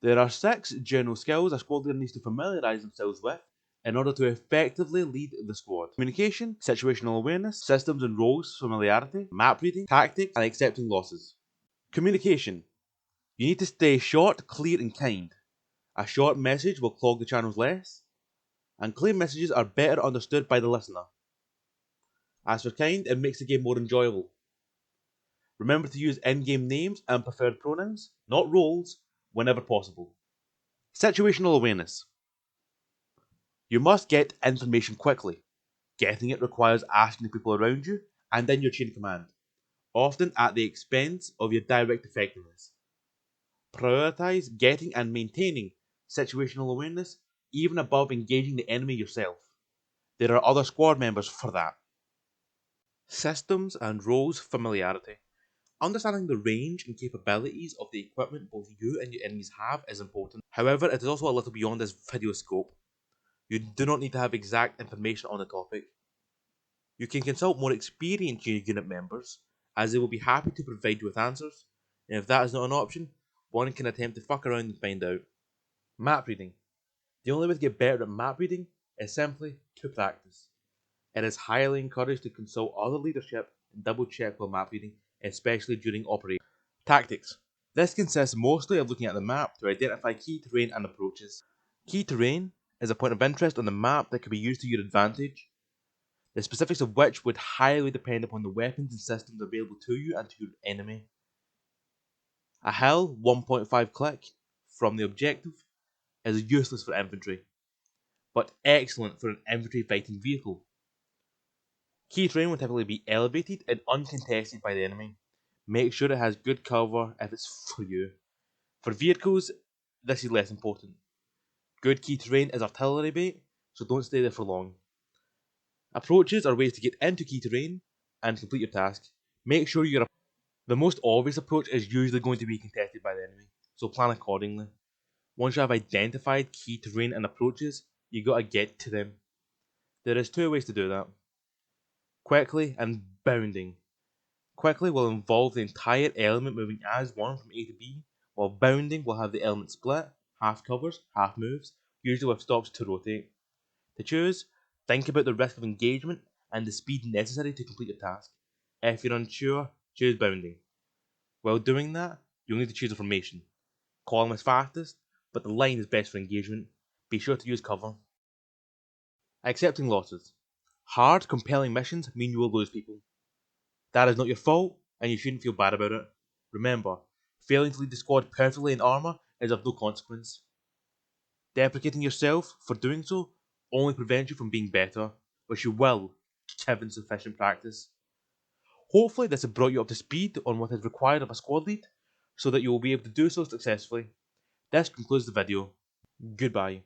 There are 6 general skills a squad leader needs to familiarise themselves with in order to effectively lead the squad. Communication, situational awareness, systems and roles familiarity, map reading, tactics, and accepting losses. Communication. You need to stay short, clear and kind. A short message will clog the channels less, and clear messages are better understood by the listener. As for kind, it makes the game more enjoyable. Remember to use in-game names and preferred pronouns, not roles, whenever possible. Situational awareness. You must get information quickly. Getting it requires asking the people around you and in your chain of command, often at the expense of your direct effectiveness. Prioritize getting and maintaining situational awareness even above engaging the enemy yourself. There are other squad members for that. Systems and roles familiarity. Understanding the range and capabilities of the equipment both you and your enemies have is important. However, it is also a little beyond this video's scope. You do not need to have exact information on the topic. You can consult more experienced unit members, as they will be happy to provide you with answers, and if that is not an option, one can attempt to fuck around and find out. Map reading. The only way to get better at map reading is simply to practice. It is highly encouraged to consult other leadership and double check while map reading, especially during operations. Tactics. This consists mostly of looking at the map to identify key terrain and approaches. Key terrain is a point of interest on the map that can be used to your advantage, the specifics of which would highly depend upon the weapons and systems available to you and to your enemy. A hill 1.5 click from the objective is useless for infantry, but excellent for an infantry fighting vehicle. Key terrain will typically be elevated and uncontested by the enemy. Make sure it has good cover if it's for you. For vehicles, this is less important. Good key terrain is artillery bait, so don't stay there for long. Approaches are ways to get into key terrain and complete your task. Make sure the most obvious approach is usually going to be contested by the enemy, so plan accordingly. Once you have identified key terrain and approaches, you gotta get to them. There is 2 ways to do that. Quickly and bounding. Quickly will involve the entire element moving as one from A to B, while bounding will have the element split, half covers, half moves, usually with stops to rotate. To choose, think about the risk of engagement and the speed necessary to complete your task. If you're unsure, choose bounding. While doing that, you'll need to choose a formation. Column is fastest, but the line is best for engagement. Be sure to use cover. Accepting losses. Hard, compelling missions mean you will lose people. That is not your fault, and you shouldn't feel bad about it. Remember, failing to lead the squad perfectly in ARMA is of no consequence. Deprecating yourself for doing so only prevents you from being better, which you will, given sufficient practice. Hopefully this has brought you up to speed on what is required of a squad lead, so that you will be able to do so successfully. This concludes the video. Goodbye.